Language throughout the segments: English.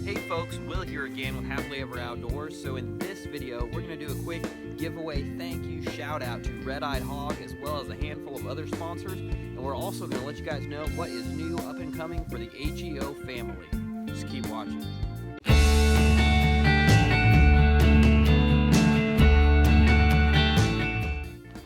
Hey folks, Will here again with Happily Ever Outdoors. So in this video, we're going to do a quick giveaway thank you shout out to Eyed Hog as well as a handful of other sponsors. And we're also going to let you guys know what is new up and coming for the HEO family. Just keep watching.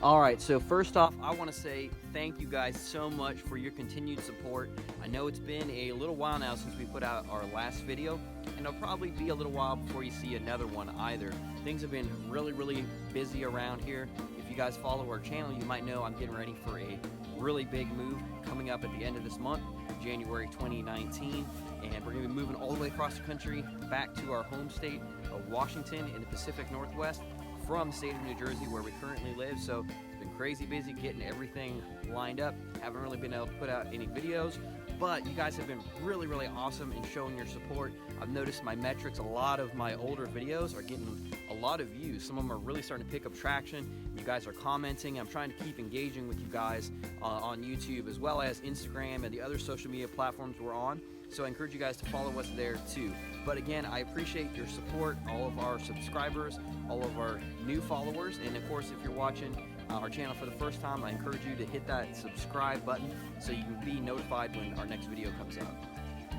Alright, so first off, I want to say thank you guys so much for your continued support. I know it's been a little while now since we put out our last video, and it'll probably be a little while before you see another one either. Things have been really busy around here. If you guys follow our channel, you might know I'm getting ready for a really big move coming up at the end of this month, January 2019, and we're going to be moving all the way across the country back to our home state of Washington in the Pacific Northwest, from the state of New Jersey where we currently live. So it's been crazy busy getting everything lined up. Haven't really been able to put out any videos, but you guys have been really awesome in showing your support. I've noticed my metrics, a lot of my older videos are getting a lot of views. Some of them are really starting to pick up traction. You guys are commenting. I'm trying to keep engaging with you guys on YouTube as well as Instagram and the other social media platforms we're on. So I encourage you guys to follow us there too. But again, I appreciate your support, all of our subscribers, all of our new followers, and of course if you're watching our channel for the first time, I encourage you to hit that subscribe button so you can be notified when our next video comes out.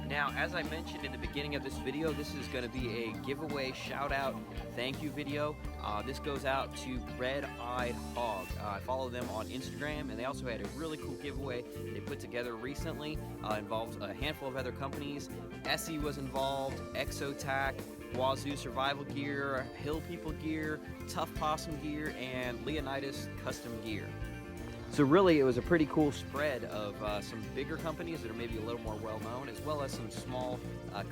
Now, as I mentioned in the beginning of this video, this is going to be a giveaway shout out thank you video. This goes out to Eyed Hog. I follow them on Instagram, and they also had a really cool giveaway they put together recently. Involved a handful of other companies. ESEE was involved, Exotac, Wazoo survival gear, Hill People gear, Tuff Possum gear, and Leonidas custom gear. So really, it was a pretty cool spread of some bigger companies that are maybe a little more well-known, as well as some small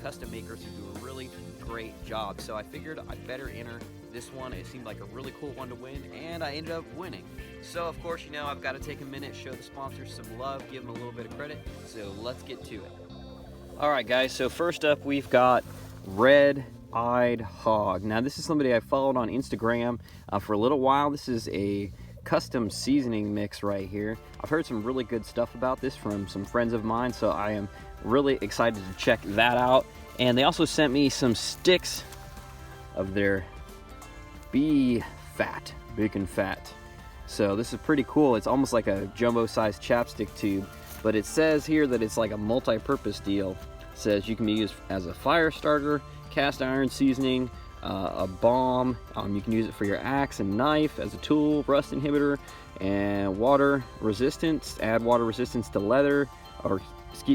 custom makers who do a really great job. So I figured I'd better enter this one. It seemed like a really cool one to win, and I ended up winning. So of course, you know, I've got to take a minute, show the sponsors some love, give them a little bit of credit. So let's get to it. All right, guys, so first up, we've got Eyed Hog. Now, this is somebody I followed on Instagram for a little while. This is a custom seasoning mix right here. I've heard some really good stuff about this from some friends of mine, so I am really excited to check that out. And they also sent me some sticks of their bacon fat. So this is pretty cool. It's almost like a jumbo-sized chapstick tube, but it says here that it's like a multi-purpose deal. It says you can be used as a fire starter, cast iron seasoning, a balm. You can use it for your axe and knife, as a tool, rust inhibitor, and water resistance. Add water resistance to leather, or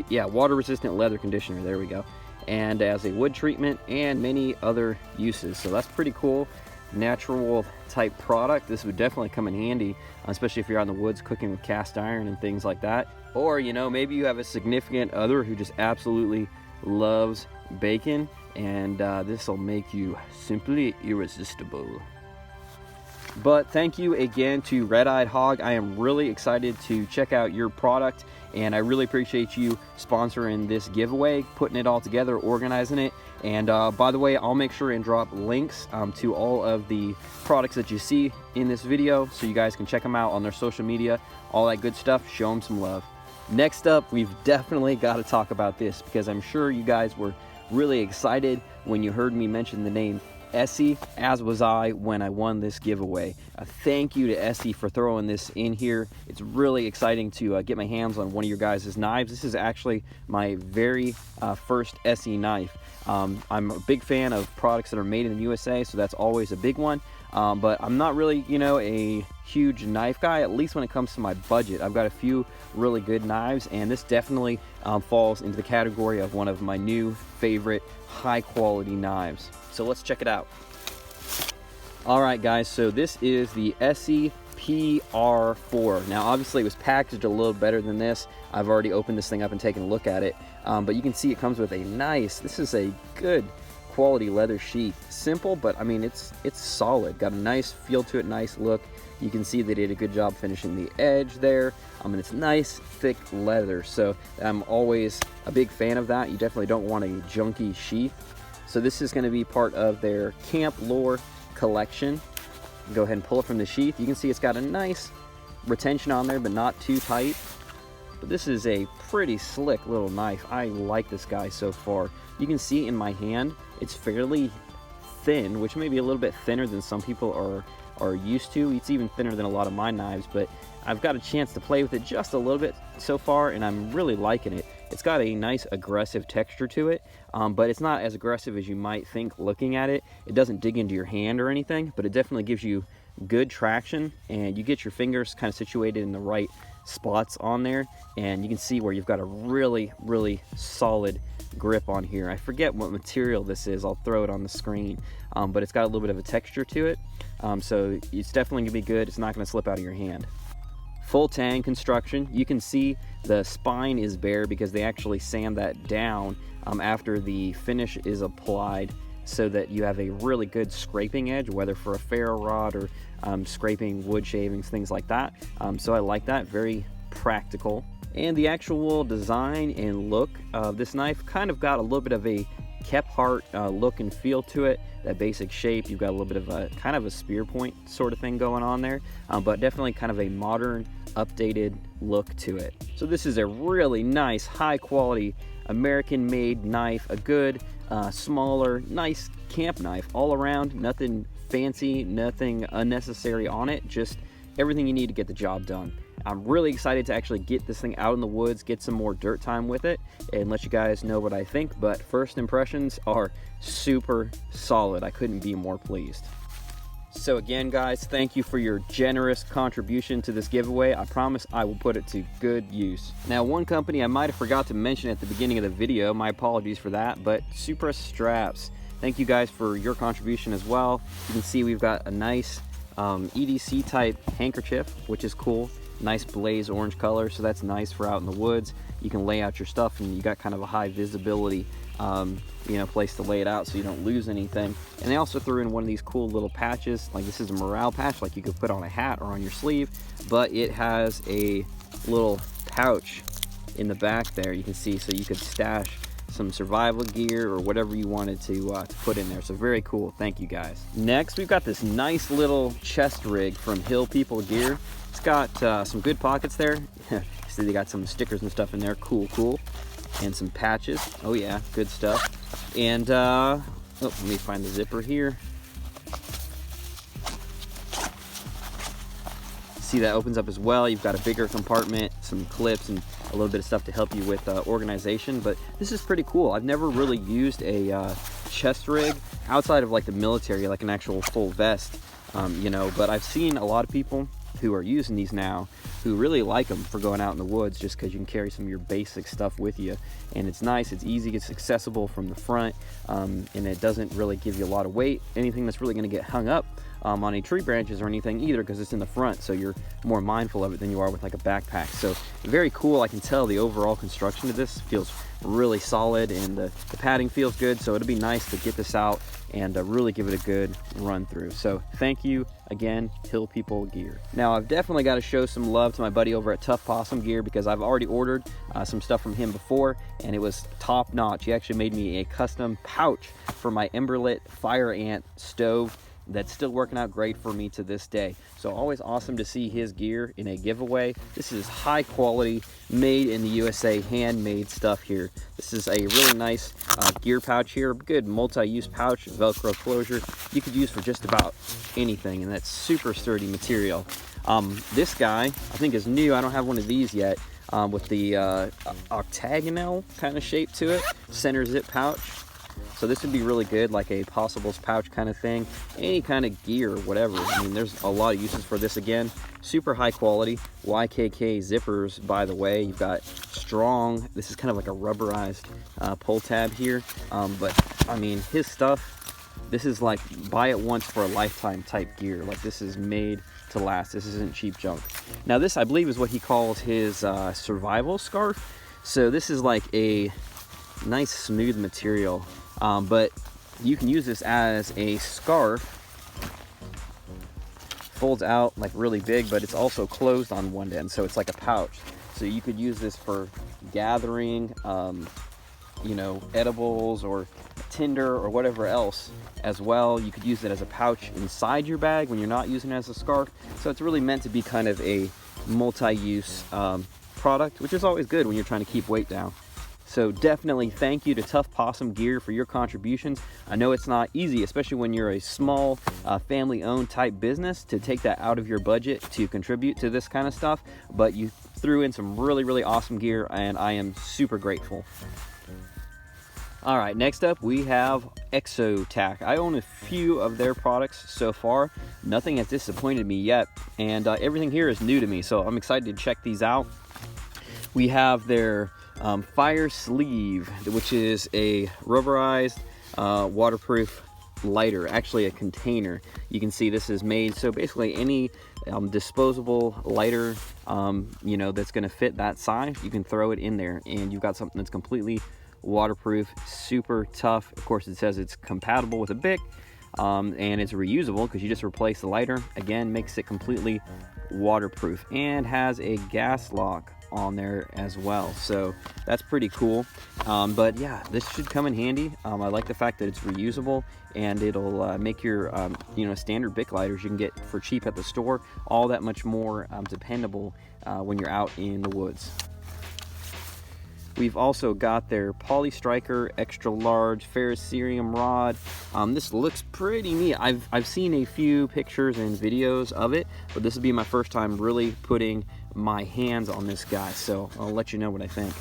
water resistant leather conditioner. There we go. And as a wood treatment, and many other uses. So that's pretty cool. Natural type product. This would definitely come in handy, especially if you're out in the woods cooking with cast iron and things like that. Or, you know, maybe you have a significant other who just absolutely loves bacon, and this will make you simply irresistible. But thank you again to Eyed Hog. I am really excited to check out your product, and I really appreciate you sponsoring this giveaway, putting it all together, organizing it. And by the way, I'll make sure and drop links to all of the products that you see in this video, so you guys can check them out on their social media, all that good stuff. Show them some love. Next up, we've definitely got to talk about this, because I'm sure you guys were really excited when you heard me mention the name ESEE, as was I when I won this giveaway. A thank you to ESEE for throwing this in here. It's really exciting to get my hands on one of your guys' knives. This is actually my very first ESEE knife. I'm a big fan of products that are made in the USA, so that's always a big one. But I'm not really, you know, a huge knife guy, at least when it comes to my budget. I've got a few really good knives, and this definitely falls into the category of one of my new favorite high quality knives. So let's check it out. All right, guys, so this is the ESEE PR4. Now, obviously it was packaged a little better than this. I've already opened this thing up and taken a look at it, but you can see it comes with a this is a good quality leather sheath. Simple, but I mean, it's solid. Got a nice feel to it, nice look. You can see they did a good job finishing the edge there. And it's nice, thick leather, so I'm always a big fan of that. You definitely don't want a junky sheath. So this is going to be part of their Camp Lore collection. Go ahead and pull it from the sheath. You can see it's got a nice retention on there, but not too tight. but this is a pretty slick little knife. I like this guy so far. You can see in my hand, it's fairly thin, which may be a little bit thinner than some people are used to. It's even thinner than a lot of my knives, but I've got a chance to play with it just a little bit so far, and I'm really liking it. It's got a nice aggressive texture to it, but it's not as aggressive as you might think looking at it. It doesn't dig into your hand or anything, but it definitely gives you good traction, and you get your fingers kind of situated in the right spots on there, and you can see where you've got a really, really solid grip on here. I forget what material this is. I'll throw it on the screen, but it's got a little bit of a texture to it, so it's definitely gonna be good. It's not gonna slip out of your hand. Full tang construction. You can see the spine is bare because they actually sand that down after the finish is applied, so that you have a really good scraping edge, whether for a ferro rod or scraping wood shavings, things like that. So I like that, very practical. And the actual design and look of this knife kind of got a little bit of a Kephart look and feel to it. That basic shape, you've got a little bit of a kind of a spear point sort of thing going on there, but definitely kind of a modern, updated look to it. So this is a really nice, high quality American made knife, a good smaller, nice camp knife all around. Nothing fancy, nothing unnecessary on it, just everything you need to get the job done. I'm really excited to actually get this thing out in the woods, get some more dirt time with it, and let you guys know what I think. But first impressions are super solid. I couldn't be more pleased. So again, guys, thank you for your generous contribution to this giveaway. I promise I will put it to good use. Now, one company I might have forgot to mention at the beginning of the video, my apologies for that, but Superesse Straps. Thank you guys for your contribution as well. You can see we've got a nice EDC type handkerchief, which is cool. Nice blaze orange color, so that's nice for out in the woods. You can lay out your stuff, and you got kind of a high visibility place to lay it out so you don't lose anything. And they also threw in one of these cool little patches, like this is a morale patch, like you could put on a hat or on your sleeve, but it has a little pouch in the back there, you can see, so you could stash some survival gear or whatever you wanted to put in there. So very cool. Thank you guys. Next, we've got this nice little chest rig from Hill People Gear. It's got some good pockets there. See, they got some stickers and stuff in there. Cool. And some patches. Oh yeah, good stuff. And let me find the zipper here. See, that opens up as well. You've got a bigger compartment, some clips, and a little bit of stuff to help you with organization. But this is pretty cool. I've never really used a chest rig outside of like the military, like an actual full vest, but I've seen a lot of people who are using these now who really like them for going out in the woods, just because you can carry some of your basic stuff with you, and it's nice, it's easy, it's accessible from the front, and it doesn't really give you a lot of weight, anything that's really going to get hung up on any tree branches or anything either, because it's in the front, so you're more mindful of it than you are with like a backpack. So very cool. I can tell the overall construction of this feels really solid, and the padding feels good, so it'll be nice to get this out and really give it a good run through. So thank you again, Hill People Gear. Now, I've definitely got to show some love to my buddy over at Tuff Possum Gear, because I've already ordered some stuff from him before, and it was top notch. He actually made me a custom pouch for my Emberlit Fire Ant stove that's still working out great for me to this day. So always awesome to see his gear in a giveaway. This is high quality, made in the USA, handmade stuff here. This is a really nice gear pouch here, good multi-use pouch, Velcro closure. You could use for just about anything, and that's super sturdy material. This guy, I think, is new. I don't have one of these yet, with the octagonal kind of shape to it, center zip pouch. So this would be really good, like a possibles pouch kind of thing, any kind of gear or whatever. I mean, there's a lot of uses for this. Again, super high quality YKK zippers, by the way. You've got strong, this is kind of like a rubberized pull tab here, but I mean, his stuff, this is like buy it once for a lifetime type gear. Like, this is made to last. This isn't cheap junk. Now this, I believe, is what he calls his survival scarf. So this is like a nice smooth material, but you can use this as a scarf. Folds out like really big, but it's also closed on one end, so it's like a pouch. So you could use this for gathering edibles or tinder or whatever else as well. You could use it as a pouch inside your bag when you're not using it as a scarf. So it's really meant to be kind of a multi-use product, which is always good when you're trying to keep weight down. So definitely thank you to Tuff Possum Gear for your contributions. I know it's not easy, especially when you're a small family-owned type business, to take that out of your budget to contribute to this kind of stuff, but you threw in some really, really awesome gear, and I am super grateful. All right, next up we have Exotac. I own a few of their products so far. Nothing has disappointed me yet, and everything here is new to me, so I'm excited to check these out. We have their Fire Sleeve, which is a rubberized waterproof lighter, actually a container. You can see this is made so basically any disposable lighter you know, that's going to fit that size, you can throw it in there and you've got something that's completely waterproof, super tough. Of course, it says it's compatible with a Bic, and it's reusable because you just replace the lighter. Again, makes it completely waterproof, and has a gas lock on there as well, so that's pretty cool. But yeah, this should come in handy. I like the fact that it's reusable, and it'll make your you know, standard Bic lighters you can get for cheap at the store all that much more dependable when you're out in the woods. We've also got their Poly Striker extra large ferrocerium rod. This looks pretty neat. I've seen a few pictures and videos of it, but this will be my first time really putting my hands on this guy, so I'll let you know what I think.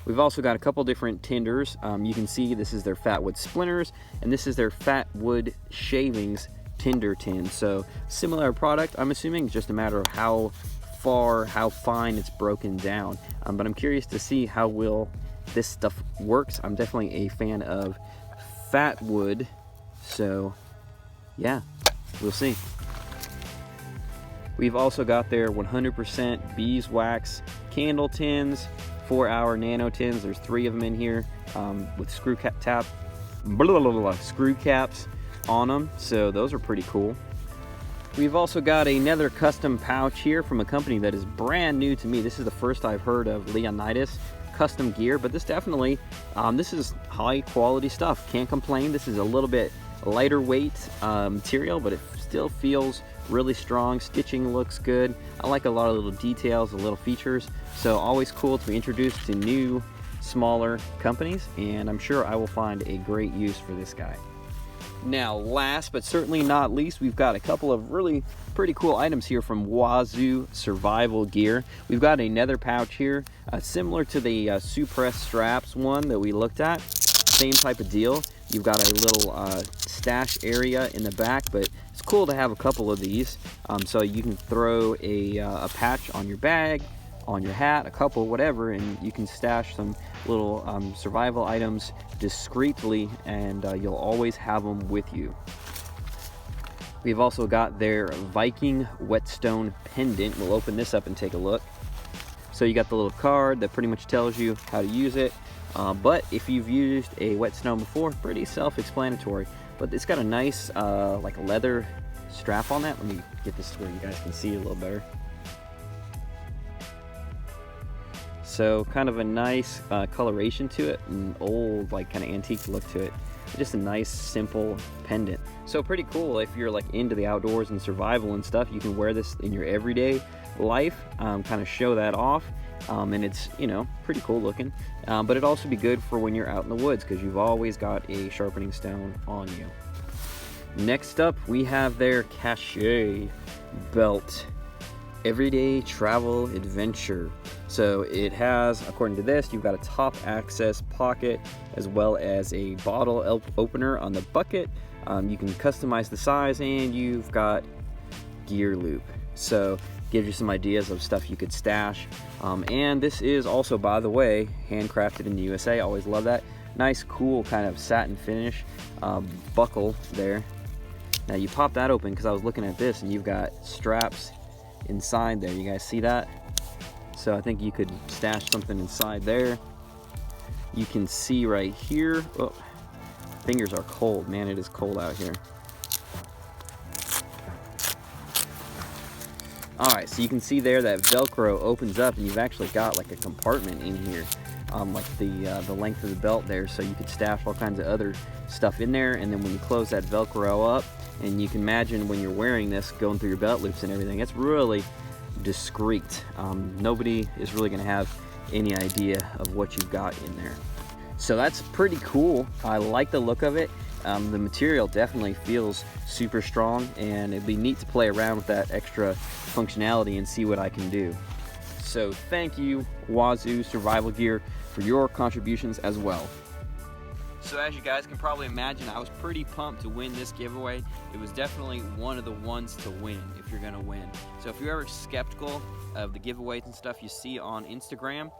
We've also got a couple different tinders. You can see this is their Fatwood Splinters, and this is their Fatwood Shavings Tinder tin. So similar product, I'm assuming, just a matter of how fine it's broken down. But I'm curious to see how well this stuff works. I'm definitely a fan of Fatwood, so yeah, we'll see. We've also got their 100% beeswax candle tins, 4-hour nano tins. There's 3 of them in here with screw caps on them, so those are pretty cool. We've also got another custom pouch here from a company that is brand new to me. This is the first I've heard of Leonidas custom gear, but this definitely, this is high quality stuff. Can't complain. This is a little bit lighter weight material, but it still feels really strong. Stitching looks good. I like a lot of little details, the little features. So always cool to be introduced to new, smaller companies, and I'm sure I will find a great use for this guy. Now, last but certainly not least, we've got a couple of really pretty cool items here from Wazoo Survival Gear. We've got another pouch here, similar to the Superesse Straps one that we looked at. Same type of deal. You've got a little stash area in the back, but it's cool to have a couple of these. So you can throw a patch on your bag, on your hat, a couple, whatever, and you can stash some little survival items discreetly, and you'll always have them with you. We've also got their Viking whetstone pendant. We'll open this up and take a look. So you got the little card that pretty much tells you how to use it, but if you've used a whetstone before, pretty self-explanatory. But it's got a nice like leather strap on that. Let me get this to where you guys can see it a little better. So kind of a nice coloration to it, an old like kind of antique look to it. Just a nice simple pendant. So pretty cool if you're like into the outdoors and survival and stuff. You can wear this in your everyday life, kind of show that off, and it's, you know, pretty cool looking. But it'd also be good for when you're out in the woods, because you've always got a sharpening stone on you. Next up, we have their Cachet belt. Everyday travel adventure. So it has, according to this, you've got a top access pocket as well as a bottle opener on the bucket. You can customize the size, and you've got gear loop. So gives you some ideas of stuff you could stash. And this is also, by the way, handcrafted in the USA. Always love that. Nice, cool kind of satin finish buckle there. Now you pop that open, because I was looking at this, and you've got straps inside there. You guys see that? So I think you could stash something inside there. You can see right here, oh, fingers are cold, man, it is cold out here. Alright, so you can see there that Velcro opens up, and you've actually got like a compartment in here, like the length of the belt there, so you could stash all kinds of other stuff in there. And then when you close that Velcro up, and you can imagine when you're wearing this, going through your belt loops and everything, it's really discreet. Nobody is really gonna have any idea of what you've got in there. So that's pretty cool. I like the look of it. The material definitely feels super strong, and it'd be neat to play around with that extra functionality and see what I can do. So thank you, Wazoo Survival Gear, for your contributions as well. So as you guys can probably imagine, I was pretty pumped to win this giveaway. It was definitely one of the ones to win if you're gonna win. So if you're ever skeptical of the giveaways and stuff you see on Instagram,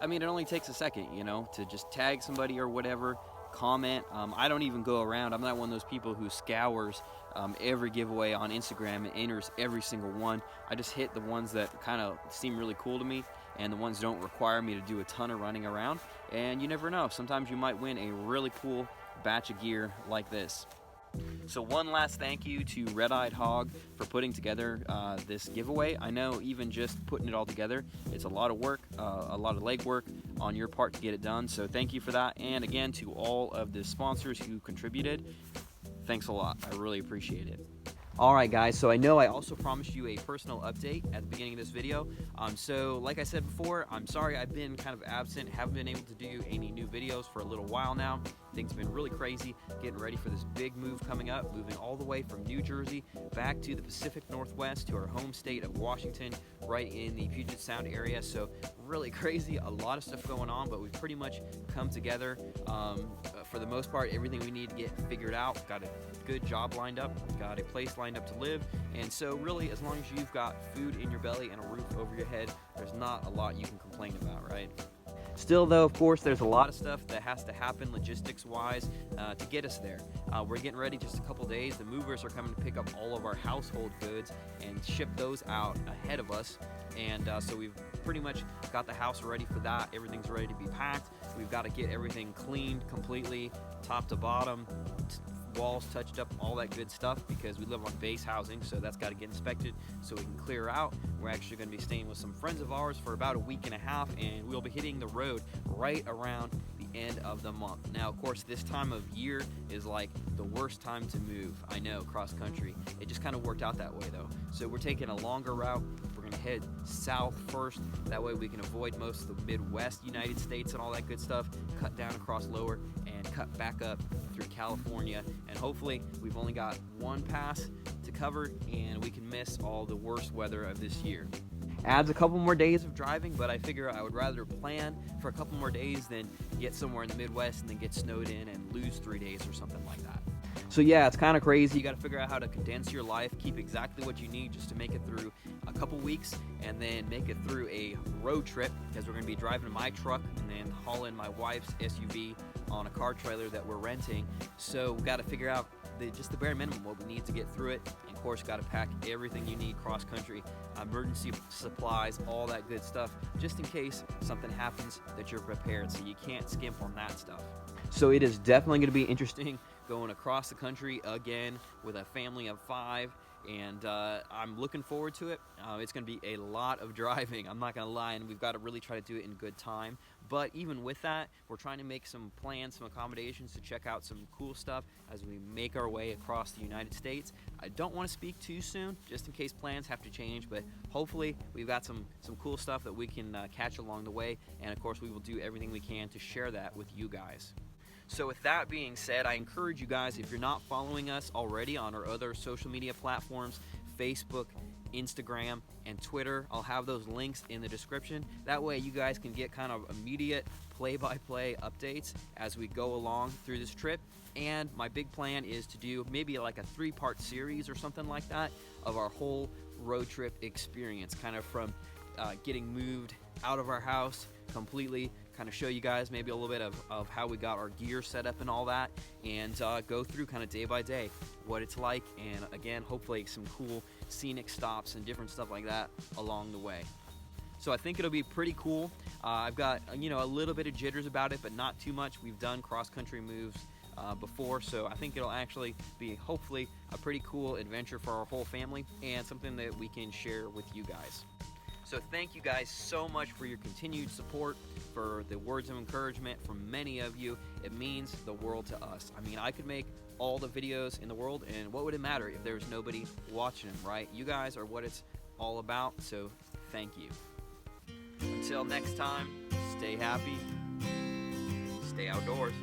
I mean, it only takes a second, you know, to just tag somebody or whatever, comment. I don't even go around. I'm not one of those people who scours every giveaway on Instagram and enters every single one. I just hit the ones that kind of seem really cool to me, and the ones don't require me to do a ton of running around. And you never know, sometimes you might win a really cool batch of gear like this. So one last thank you to Eyed Hog for putting together this giveaway. I know even just putting it all together, it's a lot of work, a lot of legwork on your part to get it done. So thank you for that. And again, to all of the sponsors who contributed, thanks a lot. I really appreciate it. All right, guys, so I know I also promised you a personal update at the beginning of this video. So like I said before, I'm sorry I've been kind of absent, haven't been able to do any new videos for a little while now. Things have been really crazy, getting ready for this big move coming up, moving all the way from New Jersey back to the Pacific Northwest to our home state of Washington, right in the Puget Sound area. So really crazy, a lot of stuff going on, but we've pretty much come together. For the most part, everything we need to get figured out, got a good job lined up, got a place lined up to live, and so really, as long as you've got food in your belly and a roof over your head, there's not a lot you can complain about, right? Still though, of course, there's a lot of stuff that has to happen logistics-wise to get us there. We're getting ready just a couple days. The movers are coming to pick up all of our household goods and ship those out ahead of us. And so we've pretty much got the house ready for that. Everything's ready to be packed. We've got to get everything cleaned completely, top to bottom, walls touched up, all that good stuff, because we live on base housing, so that's got to get inspected so we can clear out. We're actually going to be staying with some friends of ours for about a week and a half, and we'll be hitting the road right around the end of the month. Now, of course, this time of year is like the worst time to move. I know, cross country. It just kind of worked out that way though. So we're taking a longer route. We're going to head south first. That way we can avoid most of the Midwest United States and all that good stuff, cut down across lower and cut back up through California. And hopefully we've only got one pass to cover and we can miss all the worst weather of this year. Adds a couple more days of driving, but I figure I would rather plan for a couple more days than get somewhere in the Midwest and then get snowed in and lose 3 days or something like that. So yeah, it's kind of crazy. You got to figure out how to condense your life, keep exactly what you need just to make it through a couple weeks, and then make it through a road trip, because we're going to be driving my truck and then hauling my wife's SUV on a car trailer that we're renting. So we've got to figure out just the bare minimum, what we need to get through it. And of course, got to pack everything you need cross country, emergency supplies, all that good stuff, just in case something happens that you're prepared. So you can't skimp on that stuff. So it is definitely going to be interesting going across the country again with a family of 5, and I'm looking forward to it. It's going to be a lot of driving, I'm not going to lie, and we've got to really try to do it in good time. But even with that, we're trying to make some plans, some accommodations to check out some cool stuff as we make our way across the United States. I don't want to speak too soon, just in case plans have to change, but hopefully we've got some cool stuff that we can catch along the way, and of course we will do everything we can to share that with you guys. So with that being said, I encourage you guys, if you're not following us already on our other social media platforms, Facebook, Instagram, and Twitter, I'll have those links in the description. That way you guys can get kind of immediate play-by-play updates as we go along through this trip. And my big plan is to do maybe like a 3-part series or something like that of our whole road trip experience, kind of from getting moved out of our house completely, kind of show you guys maybe a little bit of how we got our gear set up and all that, and go through kind of day by day what it's like, and again, hopefully some cool scenic stops and different stuff like that along the way. So I think it'll be pretty cool. I've got a little bit of jitters about it, but not too much. We've done cross-country moves before, so I think it'll actually be hopefully a pretty cool adventure for our whole family and something that we can share with you guys. So thank you guys so much for your continued support, for the words of encouragement from many of you. It means the world to us. I mean, I could make all the videos in the world, and what would it matter if there was nobody watching them, right? You guys are what it's all about, so thank you. Until next time, stay happy, stay outdoors.